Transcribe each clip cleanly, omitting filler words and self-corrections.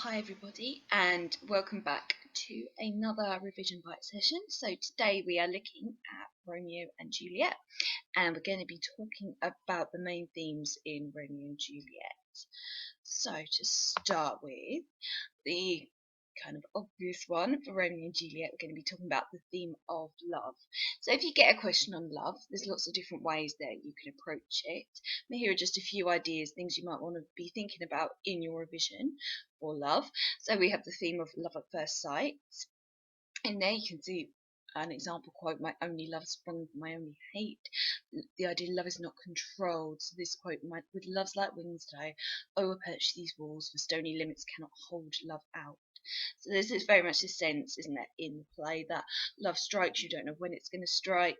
Hi everybody and welcome back to another revision bite session. So today we are looking at Romeo and Juliet and we're going to be talking about the main themes in Romeo and Juliet. So to start with, the kind of obvious one for Romeo and Juliet, we're going to be talking about the theme of love. So if you get a question on love, there's lots of different ways that you can approach it. And here are just a few ideas, things you might want to be thinking about in your revision for love. So we have the theme of love at first sight. In there you can see an example quote, "My only love sprung from my only hate." The idea love is not controlled. So this quote, "With love's like wings that I overperch these walls, for stony limits cannot hold love out." So this is very much the sense, isn't it, in the play that love strikes, you don't know when it's going to strike,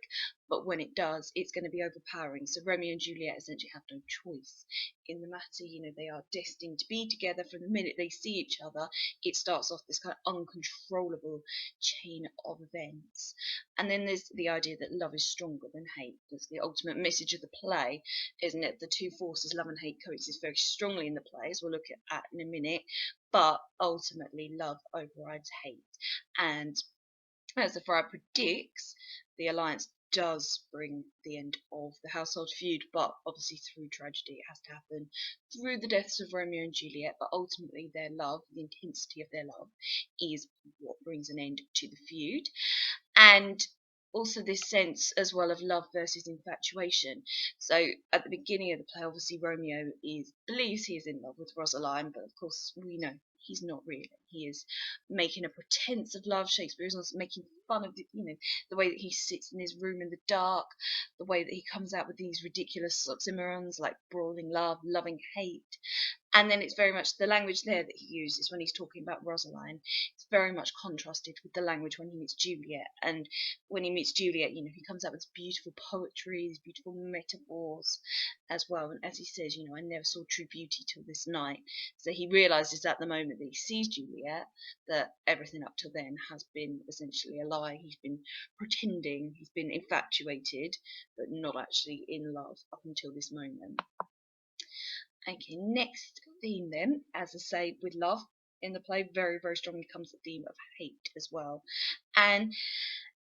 but when it does, it's going to be overpowering. So Romeo and Juliet essentially have no choice in the matter. They are destined to be together from the minute they see each other. It starts off this kind of uncontrollable chain of events. And then there's the idea that love is stronger than hate. That's the ultimate message of the play, isn't it? The two forces, love and hate, coexist very strongly in the play, as we'll look at in a minute. But ultimately, love overrides hate. And as the friar predicts, the alliance does bring the end of the household feud, but obviously through tragedy. It has to happen through the deaths of Romeo and Juliet, but ultimately their love, the intensity of their love, is what brings an end to the feud. And also this sense as well of love versus infatuation. So at the beginning of the play, obviously Romeo believes he is in love with Rosaline, but of course we know he's not really. He is making a pretense of love. Shakespeare is also making fun of the way that he sits in his room in the dark, the way that he comes out with these ridiculous oxymorons like brawling love, loving hate. And then it's very much the language there that he uses when he's talking about Rosaline. It's very much contrasted with the language when he meets Juliet. And when he meets Juliet, he comes out with beautiful poetry, these beautiful metaphors as well. And as he says, I never saw true beauty till this night. So he realizes at the moment that he sees Juliet that everything up till then has been essentially a lie. He's been pretending, he's been infatuated, but not actually in love up until this moment. Okay, next theme then, as I say, with love in the play, very, very strongly comes the theme of hate as well. And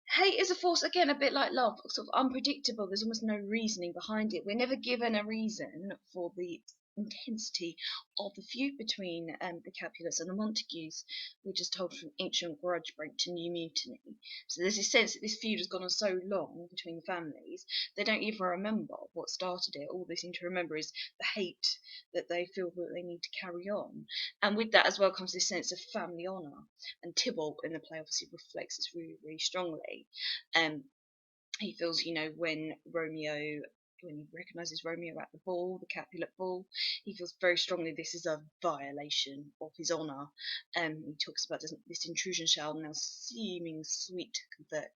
hate is a force, again, a bit like love, sort of unpredictable. There's almost no reasoning behind it. We're never given a reason for the intensity of the feud between the Capulets and the Montagues. We're just told from ancient grudge break to new mutiny. So there's this sense that this feud has gone on so long between the families, they don't even remember what started it. All they seem to remember is the hate that they feel that they need to carry on. And with that as well comes this sense of family honour. And Tybalt in the play obviously reflects this really, really strongly. He feels, when he recognises Romeo at the ball, the Capulet ball, he feels very strongly this is a violation of his honour. He talks about this intrusion shall now seeming sweet convert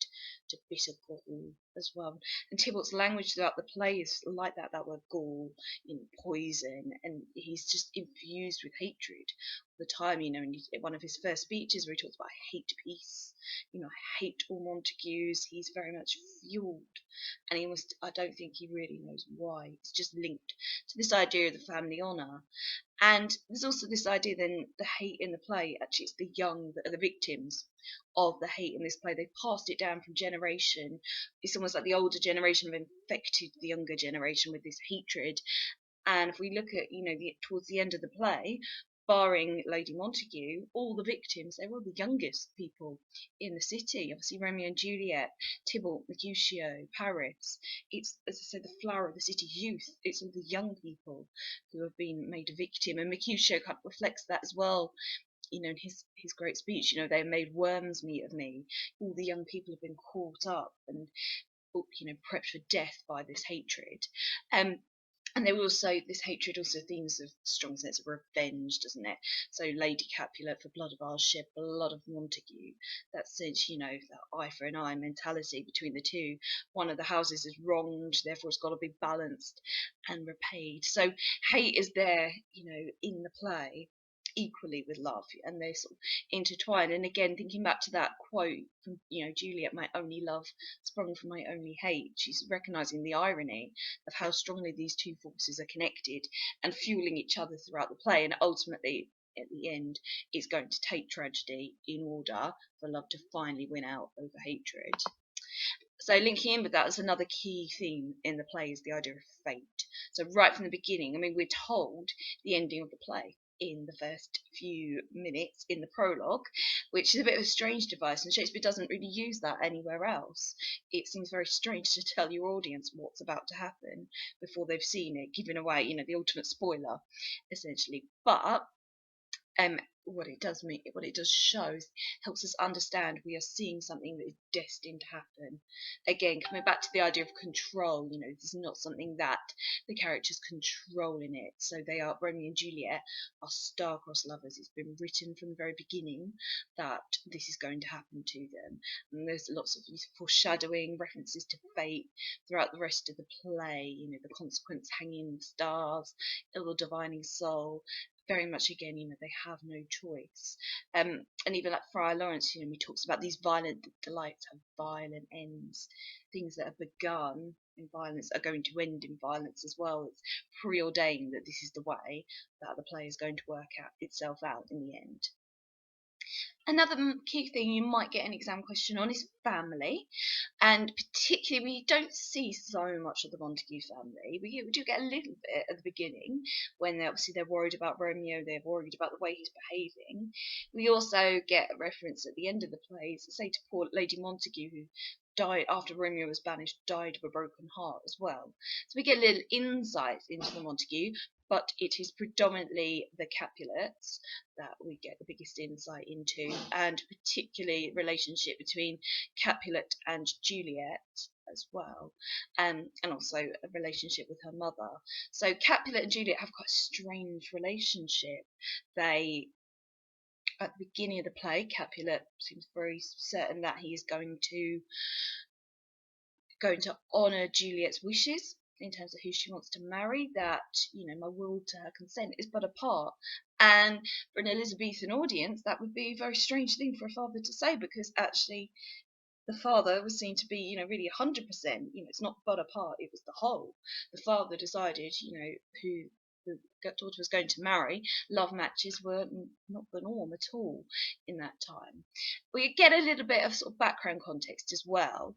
to bitter gall as well. And Tybalt's language throughout the play is like that word gall, poison, and he's just infused with hatred all the time. In one of his first speeches where he talks about "I hate peace," I hate all Montagues. He's very much fueled, and I don't think he really knows why. It's just linked to this idea of the family honour. And there's also this idea then the hate in the play, actually it's the young that are the victims of the hate in this play. They've passed it down from generation. It's almost like the older generation have infected the younger generation with this hatred. And if we look at, towards the end of the play, barring Lady Montague, all the victims, they were the youngest people in the city. Obviously, Romeo and Juliet, Tybalt, Mercutio, Paris. It's, as I said, the flower of the city's youth. It's all the young people who have been made a victim. And Mercutio kind of reflects that as well. In his great speech, they made worms meat of me. All the young people have been caught up and, prepped for death by this hatred. And there were also, this hatred also themes of strong sense of revenge, doesn't it? So Lady Capulet, for blood of ours shed blood of Montague. That sense, that eye for an eye mentality between the two. One of the houses is wronged, therefore it's got to be balanced and repaid. So hate is there, in the play equally with love, and they sort of intertwine. And again, thinking back to that quote from Juliet, "My only love sprung from my only hate," she's recognizing the irony of how strongly these two forces are connected and fueling each other throughout the play. And ultimately at the end is going to take tragedy in order for love to finally win out over hatred. So linking in with that is another key theme in the play is the idea of fate. So right from the beginning, I mean, we're told the ending of the play in the first few minutes in the prologue, which is a bit of a strange device, and Shakespeare doesn't really use that anywhere else. It seems very strange to tell your audience what's about to happen before they've seen it, giving away, the ultimate spoiler, essentially. But um, what it does show helps us understand we are seeing something that is destined to happen. Again, coming back to the idea of control, this is not something that the characters control in it. So they are Romeo and Juliet are star-crossed lovers. It's been written from the very beginning that this is going to happen to them. And there's lots of foreshadowing, references to fate throughout the rest of the play. The consequence hanging in the stars, ill divining soul, very much again, they have no choice. And even like Friar Lawrence, he talks about these violent delights have violent ends. Things that have begun in violence are going to end in violence as well. It's preordained that this is the way that the play is going to work out itself out in the end. Another key thing you might get an exam question on is family, and particularly we don't see so much of the Montague family. We do get a little bit at the beginning when they're worried about Romeo, they're worried about the way he's behaving. We also get a reference at the end of the play, say to poor Lady Montague, who died after Romeo was banished, died of a broken heart as well. So we get a little insight into the Montague, but it is predominantly the Capulets that we get the biggest insight into, and particularly relationship between Capulet and Juliet as well, and also a relationship with her mother. So Capulet and Juliet have quite a strange relationship. They, at the beginning of the play, Capulet seems very certain that he is going to honour Juliet's wishes in terms of who she wants to marry, that, my will to her consent is but a part. And for an Elizabethan audience, that would be a very strange thing for a father to say, because actually the father was seen to be, really 100%. It's not but a part, it was the whole. The father decided, who the daughter was going to marry. Love matches were not the norm at all in that time. We get a little bit of sort of background context as well,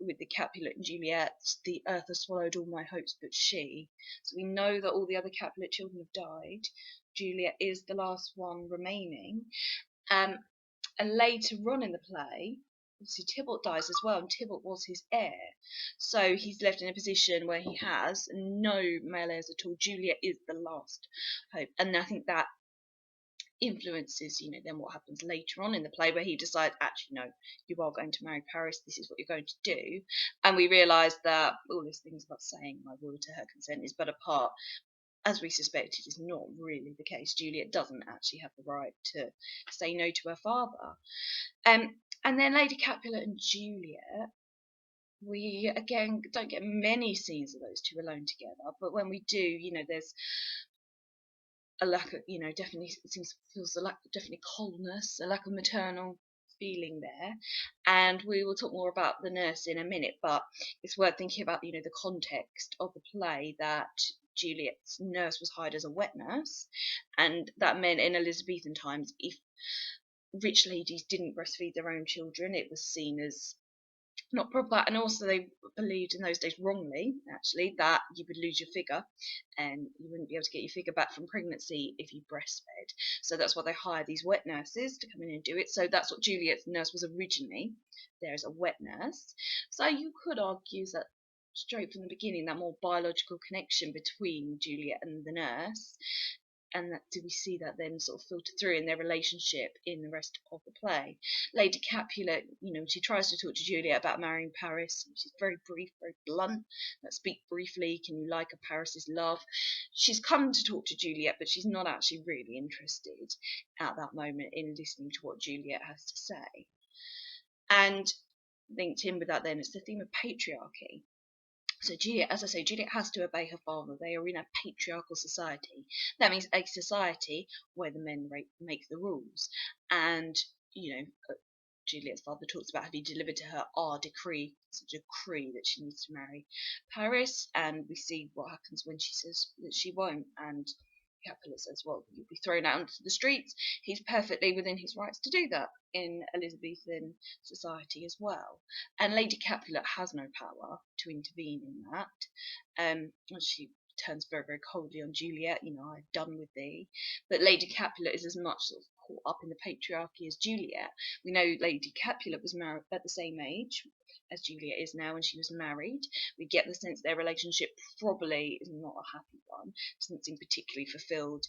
with the Capulet and Juliet. The earth has swallowed all my hopes but she. So we know that all the other Capulet children have died. Juliet is the last one remaining. And later on in the play, obviously Tybalt dies as well, and Tybalt was his heir. So he's left in a position where he has no male heirs at all. Juliet is the last hope. And I think that influences, then what happens later on in the play, where he decides, actually, no, you are going to marry Paris, this is what you're going to do. And we realise that all these things about saying my will to her consent is but a part, as we suspected, is not really the case. Juliet doesn't actually have the right to say no to her father. And then Lady Capulet and Juliet, we again don't get many scenes of those two alone together, but when we do, there's a lack of, definitely feels a lack of definitely coldness, a lack of maternal feeling there. And we will talk more about the nurse in a minute, but it's worth thinking about, the context of the play, that Juliet's nurse was hired as a wet nurse, and that meant in Elizabethan times, if rich ladies didn't breastfeed their own children, it was seen as not proper. And also they believed in those days, wrongly actually, that you would lose your figure and you wouldn't be able to get your figure back from pregnancy if you breastfed. So that's why they hired these wet nurses to come in and do it. So that's what Juliet's nurse was originally, there as a wet nurse. So you could argue that straight from the beginning, that more biological connection between Juliet and the nurse, and that do we see that then sort of filter through in their relationship in the rest of the play. Lady Capulet, she tries to talk to Juliet about marrying Paris. She's very brief, very blunt. Let's speak briefly. Can you like a Paris's love? She's come to talk to Juliet, but she's not actually really interested at that moment in listening to what Juliet has to say. And linked in with that then, it's the theme of patriarchy. So Juliet, as I say, Juliet has to obey her father. They are in a patriarchal society. That means a society where the men make the rules. And, Juliet's father talks about having delivered to her our decree. It's a decree that she needs to marry Paris. And we see what happens when she says that she won't. And Capulet says, well, you'll be thrown out into the streets. He's perfectly within his rights to do that in Elizabethan society as well. And Lady Capulet has no power to intervene in that. She turns very, very coldly on Juliet, I've done with thee. But Lady Capulet is as much sort of caught up in the patriarchy as Juliet. We know Lady Capulet was married at the same age as Juliet is now, when she was married. We get the sense their relationship probably is not a happy one, something particularly fulfilled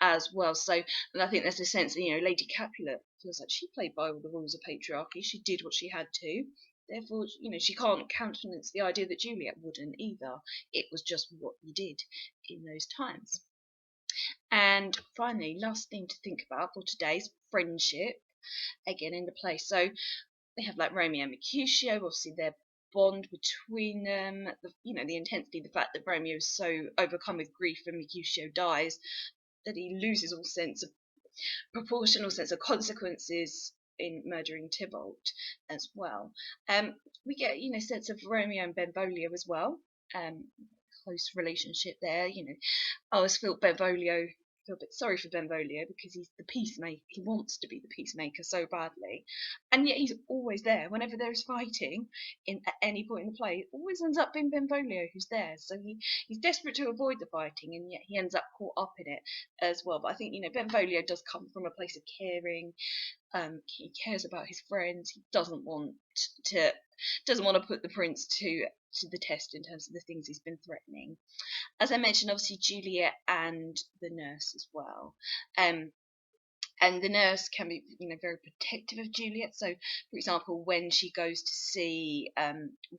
as well. So, and I think there's a sense that, Lady Capulet feels like she played by all the rules of patriarchy. She did what she had to. Therefore, she can't countenance the idea that Juliet wouldn't either. It was just what you did in those times. And finally, last thing to think about for today's friendship, again in the play. So they have like Romeo and Mercutio, obviously their bond between them, the intensity, the fact that Romeo is so overcome with grief when Mercutio dies that he loses all sense of proportional sense of consequences in murdering Tybalt as well. We get, sense of Romeo and Benvolio as well. Close relationship there. I always feel feel a bit sorry for Benvolio because he's the peacemaker. He wants to be the peacemaker so badly, and yet he's always there whenever there is fighting. At any point in the play, it always ends up being Benvolio who's there. So he's desperate to avoid the fighting, and yet he ends up caught up in it as well. But I think Benvolio does come from a place of caring. He cares about his friends. He doesn't want to put the prince to the test in terms of the things he's been threatening. As I mentioned, obviously Juliet and the nurse as well. And the nurse can be, very protective of Juliet. So, for example, when she goes to see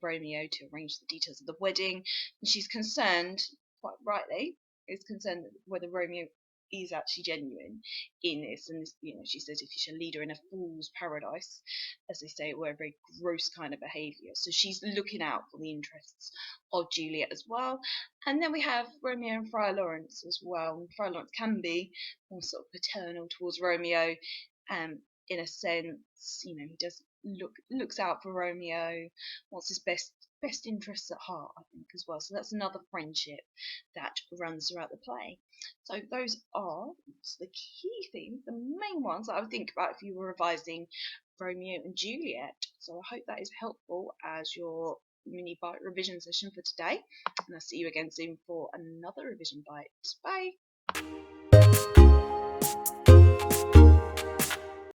Romeo to arrange the details of the wedding, she's concerned, quite rightly, is concerned whether Romeo is actually genuine in this. And she says, if you shall lead her in a fool's paradise, as they say, it were a very gross kind of behaviour. So she's looking out for the interests of Juliet as well. And then we have Romeo and Friar Lawrence as well. And Friar Lawrence can be more sort of paternal towards Romeo, in a sense. He does looks out for Romeo, wants his best interests at heart, I think, as well. So that's another friendship that runs throughout the play. So those are the key themes, the main ones that I would think about if you were revising Romeo and Juliet. So I hope that is helpful as your mini bite revision session for today, and I'll see you again soon for another revision bite. Bye.